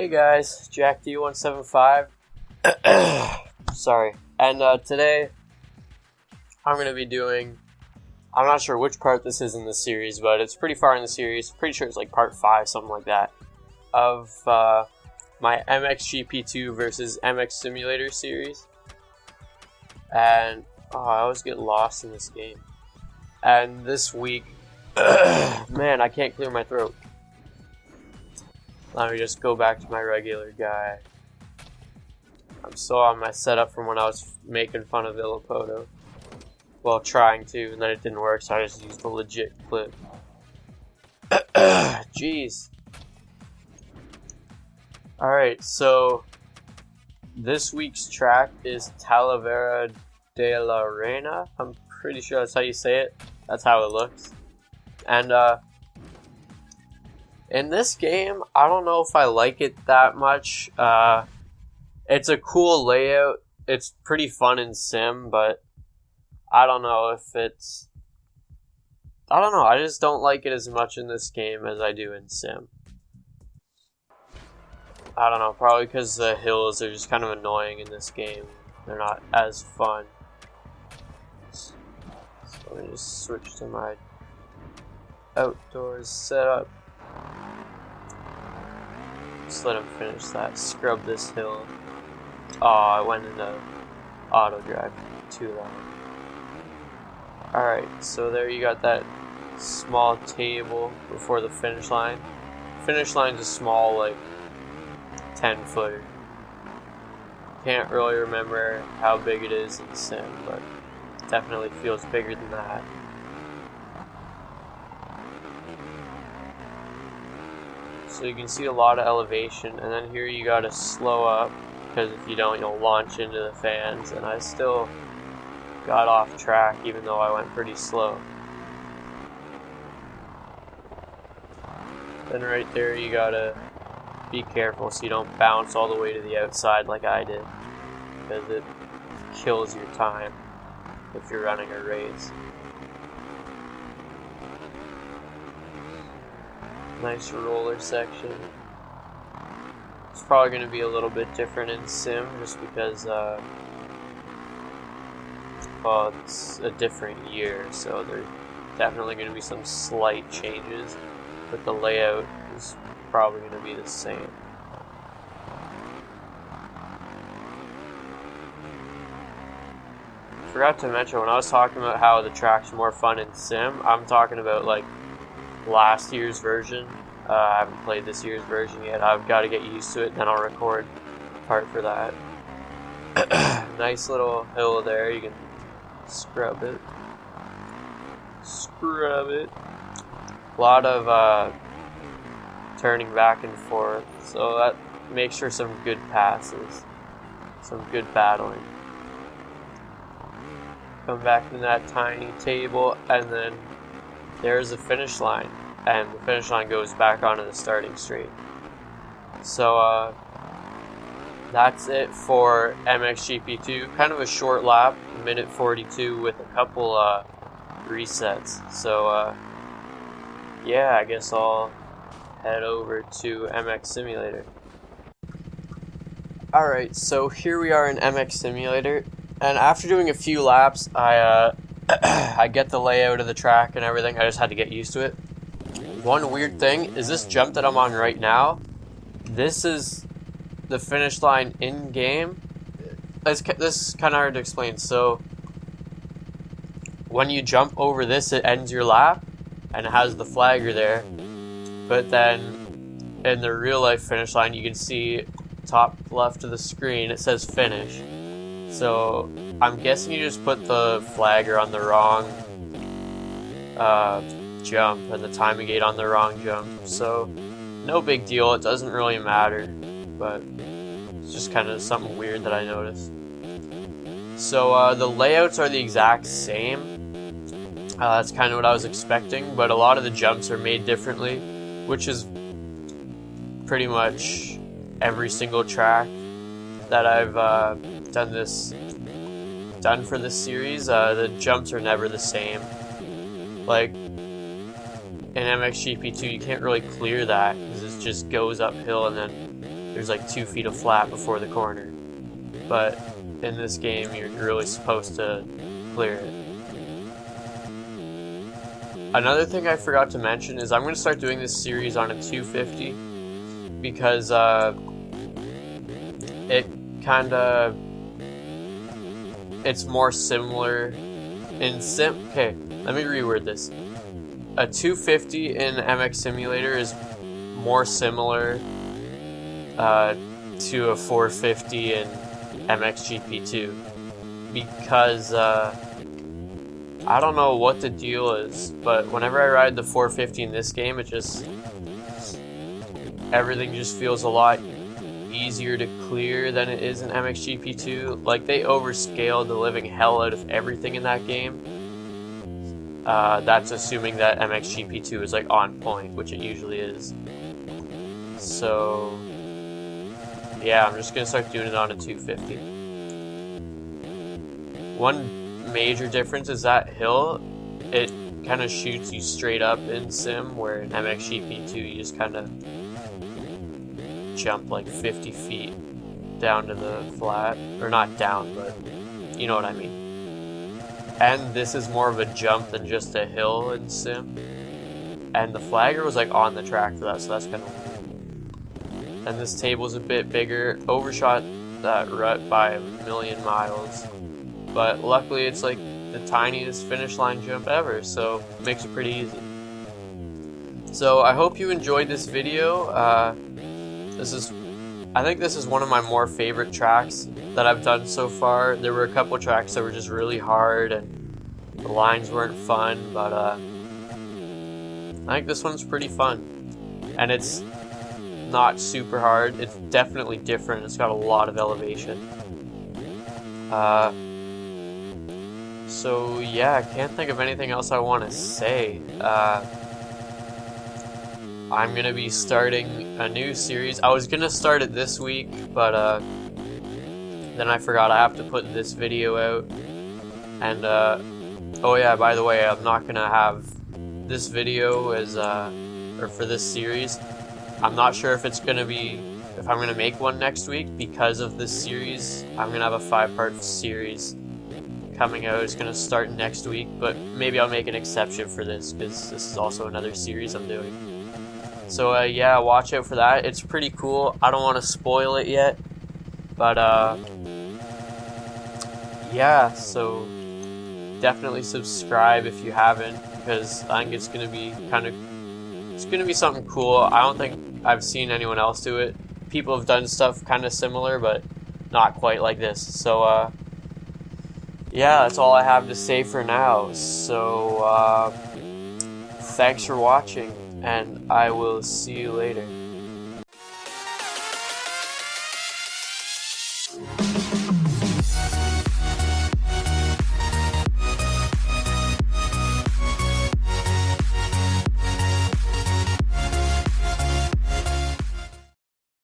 Hey guys, Jack D175. Sorry. And today I'm going to be doing, I'm not sure which part this is in the series, but it's pretty far in the series. Pretty sure it's like part 5, something like that, of my MXGP2 versus MX Simulator series. And I always get lost in this game. And this week, man, I can't clear my throat. Let me just go back to my regular guy. I'm still on my setup from when I was making fun of Villapoto. Well, trying to, and then it didn't work, so I just used the legit clip. Jeez. Alright, so this week's track is Talavera de la Reina. I'm pretty sure that's how you say it. That's how it looks. And, in this game, I don't know if I like it that much. It's a cool layout. It's pretty fun in Sim, but I don't know if it's... I don't know, I just don't like it as much in this game as I do in Sim. I don't know, probably because the hills are just kind of annoying in this game. They're not as fun. So let me just switch to my outdoors setup. Just let him finish that. Scrub this hill. Oh, I went into auto drive too long. Alright, so there you got that small table before the finish line. Finish line's a small, like, 10-footer. Can't really remember how big it is in Sim, but it definitely feels bigger than that. So you can see a lot of elevation, and then here you gotta slow up, because if you don't, you'll launch into the fans, and I still got off track even though I went pretty slow. Then right there you gotta be careful so you don't bounce all the way to the outside like I did, because it kills your time if you're running a race. Nice roller section. It's probably going to be a little bit different in Sim just because, well, it's a different year, so there's definitely going to be some slight changes, but the layout is probably going to be the same. Forgot to mention, when I was talking about how the track's more fun in Sim, I'm talking about like last year's version. I haven't played this year's version yet. I've got to get used to it, then I'll record part for that. Nice little hill there. You can scrub it. Scrub it. A lot of turning back and forth, so that makes for some good passes, some good battling. Come back to that tiny table, and then there's the finish line, and the finish line goes back onto the starting straight. So that's it for MXGP2. Kind of a short lap, minute 42 with a couple resets. So yeah, I guess I'll head over to MX Simulator. Alright, so here we are in MX Simulator, and after doing a few laps, I get the layout of the track and everything. I just had to get used to it. One weird thing is this jump that I'm on right now. This is the finish line in game. This is kind of hard to explain. So when you jump over this, it ends your lap, and it has the flagger there. But then in the real life finish line, you can see top left of the screen, it says finish. So I'm guessing you just put the flagger on the wrong jump and the timing gate on the wrong jump. So no big deal, it doesn't really matter, but it's just kind of something weird that I noticed. So the layouts are the exact same. That's kind of what I was expecting, but a lot of the jumps are made differently, which is pretty much every single track that I've done for this series. The jumps are never the same. Like in MXGP2, you can't really clear that because it just goes uphill and then there's like 2 feet of flat before the corner. But in this game, you're really supposed to clear it. Another thing I forgot to mention is I'm going to start doing this series on a 250 because it's more similar in sim. Okay, let me reword this. A 250 in MX Simulator is more similar to a 450 in MXGP2 because I don't know what the deal is, but whenever I ride the 450 in this game, everything just feels a lot easier to clear than it is in MXGP2. Like, they overscaled the living hell out of everything in that game. That's assuming that MXGP2 is like on point, which it usually is. So yeah, I'm just gonna start doing it on a 250. One major difference is that hill, it kind of shoots you straight up in sim, where in MXGP2 you just kind of jump like 50 feet down to the flat, or not down, but you know what I mean. And this is more of a jump than just a hill in sim, and the flagger was like on the track for that, so that's kind of weird. And this table's a bit bigger, overshot that rut by 1,000,000 miles. But luckily it's like the tiniest finish line jump ever, so it makes it pretty easy. So I hope you enjoyed this video. I think this is one of my more favorite tracks that I've done so far. There were a couple tracks that were just really hard and the lines weren't fun, but I think this one's pretty fun. And it's not super hard. It's definitely different. It's got a lot of elevation. So yeah, I can't think of anything else I want to say. I'm gonna be starting a new series. I was gonna start it this week, but then I forgot I have to put this video out. And oh yeah, by the way, I'm not gonna have this video as or for this series. I'm not sure if I'm gonna make one next week because of this series. I'm gonna have a 5-part series coming out. It's gonna start next week, but maybe I'll make an exception for this because this is also another series I'm doing. So yeah, watch out for that. It's pretty cool. I don't want to spoil it yet, but yeah, so definitely subscribe if you haven't, because I think it's gonna be something cool. I don't think I've seen anyone else do it. People have done stuff kind of similar, but not quite like this. So yeah, that's all I have to say for now. So thanks for watching, and I will see you later.